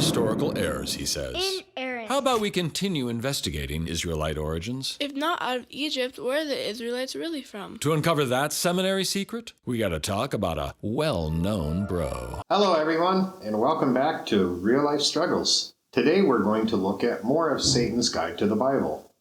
historical errors, he says. Inerrant. How about we continue investigating Israelite origins? If not out of Egypt, where are the Israelites really from? To uncover that seminary secret, we gotta talk about a well-known bro. Hello everyone, and welcome back to Real Life Struggles. Today we're going to look at more of Satan's guide to the Bible.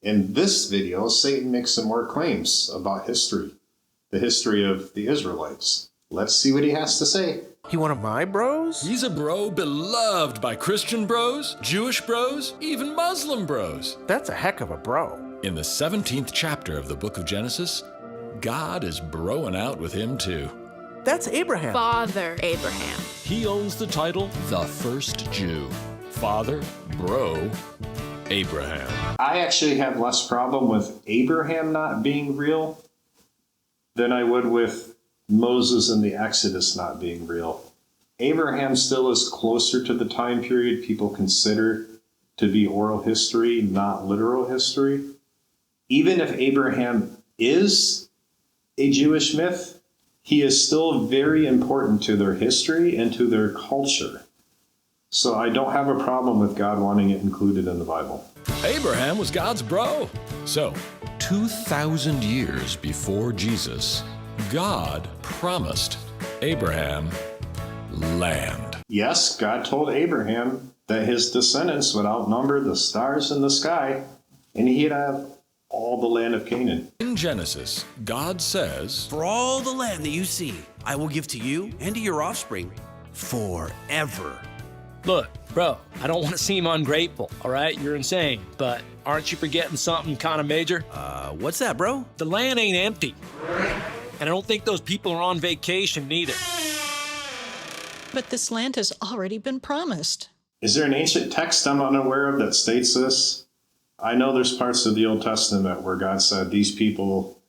In this video, Satan makes some more claims about history, the history of the Israelites. Let's see what he has to say. He one of my bros? He's a bro beloved by Christian bros, Jewish bros, even Muslim bros. That's a heck of a bro. In the 17th chapter of the book of Genesis, God is broing out with him too. That's Abraham. Father Abraham. He owns the title, the first Jew. Father, bro, Abraham. I actually have less problem with Abraham not being real than I would with Moses and the Exodus not being real. Abraham still is closer to the time period people consider to be oral history, not literal history. Even if Abraham is a Jewish myth, he is still very important to their history and to their culture. So I don't have a problem with God wanting it included in the Bible. Abraham was God's bro. So, 2,000 years before Jesus, God promised Abraham land. Yes, God told Abraham that his descendants would outnumber the stars in the sky, and he'd have all the land of Canaan. In Genesis, God says, "For all the land that you see, I will give to you and to your offspring forever." Look, bro, I don't want to seem ungrateful, all right? You're insane, but aren't you forgetting something kind of major? What's that, bro? The land ain't empty. And I don't think those people are on vacation neither. But this land has already been promised. Is there an ancient text I'm unaware of that states this? I know there's parts of the Old Testament where God said these people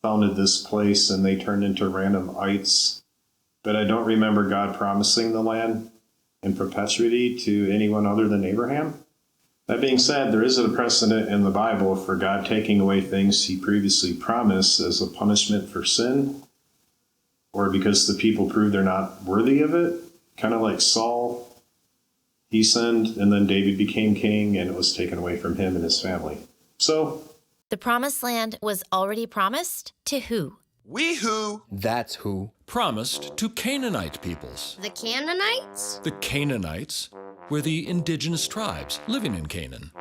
founded this place and they turned into random ites, but I don't remember God promising the land in perpetuity to anyone other than Abraham. That being said, there is a precedent in the Bible for God taking away things he previously promised as a punishment for sin, or because the people prove they're not worthy of it. Kind of like Saul, he sinned, and then David became king, and it was taken away from him and his family. So, the promised land was already promised to who? We who? That's who. Promised to Canaanite peoples. The Canaanites? The Canaanites were the indigenous tribes living in Canaan.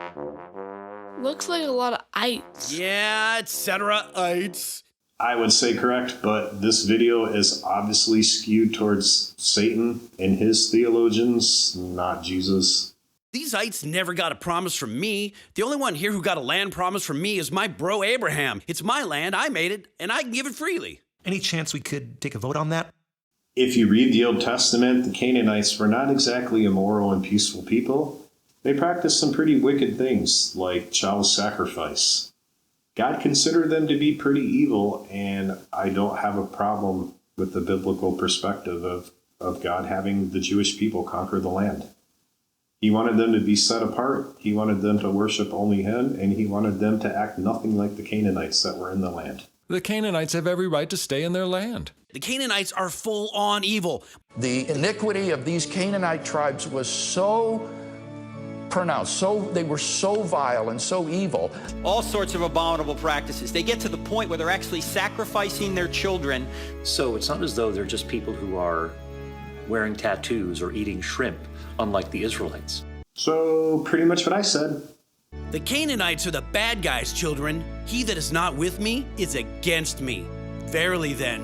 Looks like a lot of ites. Yeah, etc. ites. I would say correct, but this video is obviously skewed towards Satan and his theologians, not Jesus. These ites never got a promise from me. The only one here who got a land promise from me is my bro Abraham. It's my land, I made it, and I can give it freely. Any chance we could take a vote on that? If you read the Old Testament, the Canaanites were not exactly immoral and peaceful people. They practiced some pretty wicked things, like child sacrifice. God considered them to be pretty evil, and I don't have a problem with the biblical perspective of God having the Jewish people conquer the land. He wanted them to be set apart, he wanted them to worship only him, and he wanted them to act nothing like the Canaanites that were in the land. The Canaanites have every right to stay in their land. The Canaanites are full-on evil. The iniquity of these Canaanite tribes was so pronounced, they were so vile and so evil. All sorts of abominable practices. They get to the point where they're actually sacrificing their children. So it's not as though they're just people who are wearing tattoos or eating shrimp, unlike the Israelites. So pretty much what I said. The Canaanites are the bad guys, children. He that is not with me is against me. Verily then.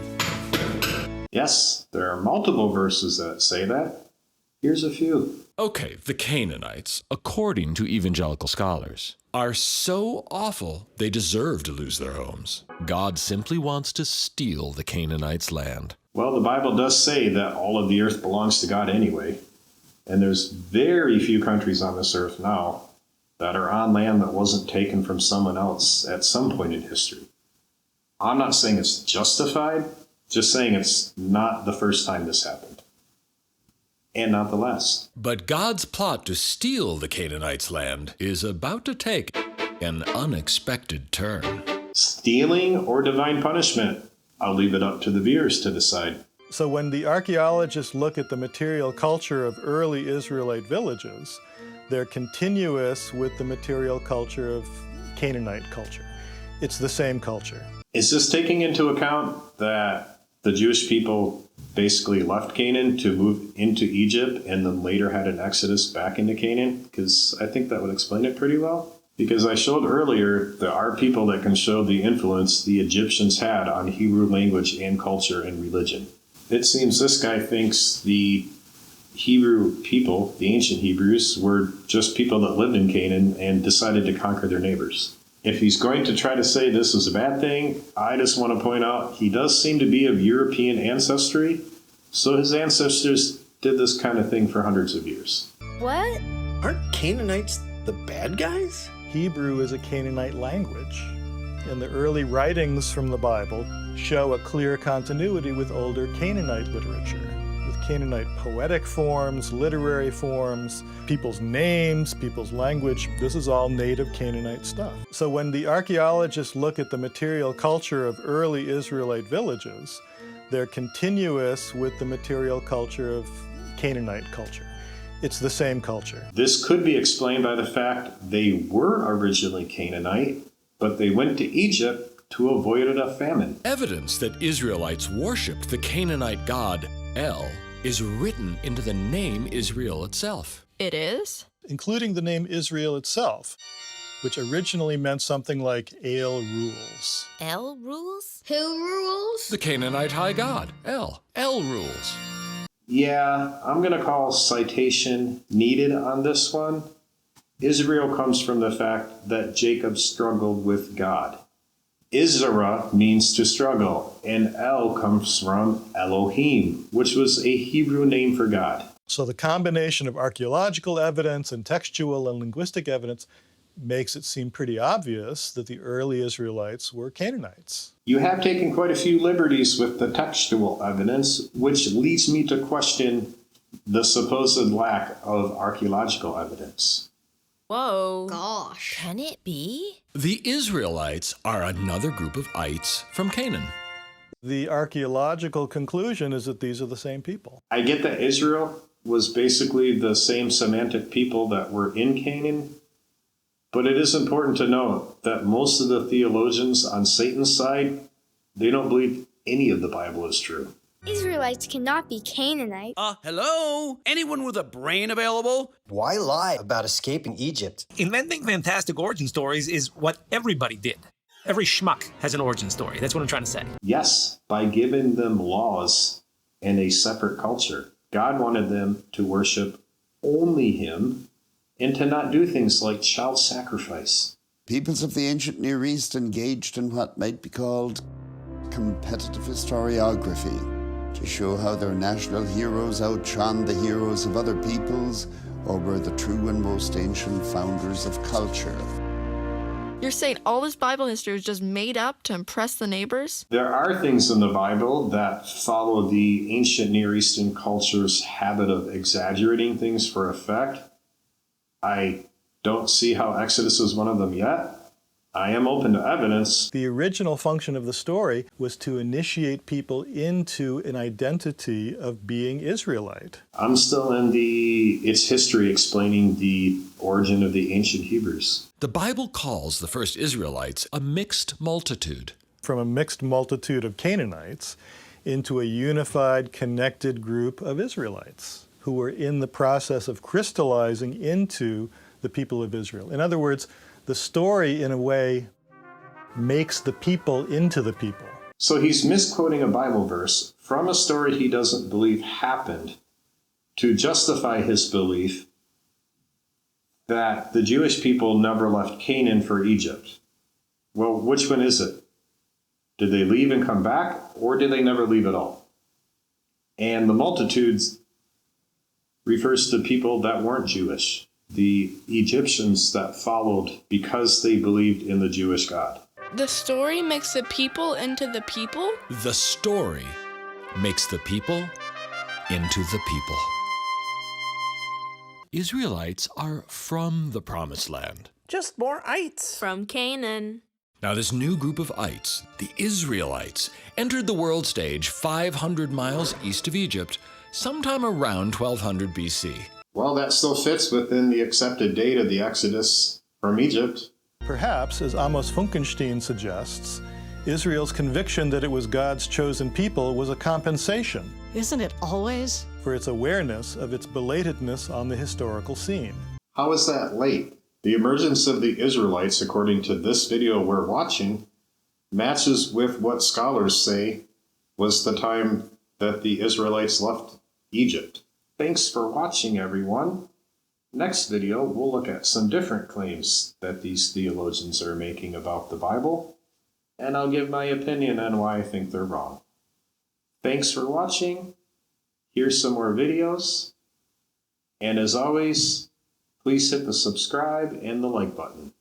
Yes, there are multiple verses that say that. Here's a few. Okay, the Canaanites, according to evangelical scholars, are so awful they deserve to lose their homes. God simply wants to steal the Canaanites' land. Well, the Bible does say that all of the earth belongs to God anyway. And there's very few countries on this earth now that are on land that wasn't taken from someone else at some point in history. I'm not saying it's justified, just saying it's not the first time this happened. And not the last. But God's plot to steal the Canaanites' land is about to take an unexpected turn. Stealing or divine punishment? I'll leave it up to the viewers to decide. So when the archaeologists look at the material culture of early Israelite villages, they're continuous with the material culture of Canaanite culture. It's the same culture. Is this taking into account that the Jewish people basically left Canaan to move into Egypt and then later had an exodus back into Canaan? Because I think that would explain it pretty well. Because I showed earlier there are people that can show the influence the Egyptians had on Hebrew language and culture and religion. It seems this guy thinks the Hebrew people, the ancient Hebrews, were just people that lived in Canaan and decided to conquer their neighbors. If he's going to try to say this is a bad thing, I just want to point out he does seem to be of European ancestry, so his ancestors did this kind of thing for hundreds of years. What? Aren't Canaanites the bad guys? Hebrew is a Canaanite language, and the early writings from the Bible show a clear continuity with older Canaanite literature, with Canaanite poetic forms, literary forms, people's names, people's language. This is all native Canaanite stuff. So when the archaeologists look at the material culture of early Israelite villages, they're continuous with the material culture of Canaanite culture. It's the same culture. This could be explained by the fact they were originally Canaanite, but they went to Egypt to avoid a famine. Evidence that Israelites worshipped the Canaanite god El is written into the name Israel itself. It is? Including the name Israel itself, which originally meant something like El rules. El rules? Who rules? The Canaanite high god, El. El rules. Yeah, I'm going to call citation needed on this one. Israel comes from the fact that Jacob struggled with God. Isra means to struggle, and El comes from Elohim, which was a Hebrew name for God. So the combination of archaeological evidence and textual and linguistic evidence makes it seem pretty obvious that the early Israelites were Canaanites. You have taken quite a few liberties with the textual evidence, which leads me to question the supposed lack of archaeological evidence. Whoa. Gosh. Can it be? The Israelites are another group of ites from Canaan. The archaeological conclusion is that these are the same people. I get that Israel was basically the same semantic people that were in Canaan, but it is important to note that most of the theologians on Satan's side, they don't believe any of the Bible is true. Israelites cannot be Canaanites. Hello? Anyone with a brain available? Why lie about escaping Egypt? Inventing fantastic origin stories is what everybody did. Every schmuck has an origin story. That's what I'm trying to say. Yes, by giving them laws and a separate culture. God wanted them to worship only Him and to not do things like child sacrifice. Peoples of the ancient Near East engaged in what might be called competitive historiography to show how their national heroes outshone the heroes of other peoples or were the true and most ancient founders of culture. You're saying all this Bible history was just made up to impress the neighbors? There are things in the Bible that follow the ancient Near Eastern culture's habit of exaggerating things for effect. I don't see how Exodus is one of them yet. I am open to evidence. The original function of the story was to initiate people into an identity of being Israelite. I'm still in its history explaining the origin of the ancient Hebrews. The Bible calls the first Israelites a mixed multitude. From a mixed multitude of Canaanites into a unified, connected group of Israelites who were in the process of crystallizing into the people of Israel. In other words, the story, in a way, makes the people into the people. So he's misquoting a Bible verse from a story he doesn't believe happened to justify his belief that the Jewish people never left Canaan for Egypt. Well, which one is it? Did they leave and come back, or did they never leave at all? And the multitudes refers to people that weren't Jewish. The Egyptians that followed because they believed in the Jewish God. The story makes the people into the people? The story makes the people into the people. Israelites are from the Promised Land. Just more ites. From Canaan. Now, this new group of ites, the Israelites, entered the world stage 500 miles east of Egypt, sometime around 1200 BC. Well, that still fits within the accepted date of the Exodus from Egypt. Perhaps, as Amos Funkenstein suggests, Israel's conviction that it was God's chosen people was a compensation. Isn't it always? For its awareness of its belatedness on the historical scene. How is that late? The emergence of the Israelites, according to this video we're watching, matches with what scholars say was the time that the Israelites left Egypt. Thanks for watching, everyone. Next video, we'll look at some different claims that these theologians are making about the Bible, and I'll give my opinion on why I think they're wrong. Thanks for watching. Here's some more videos. And as always, please hit the subscribe and the like button.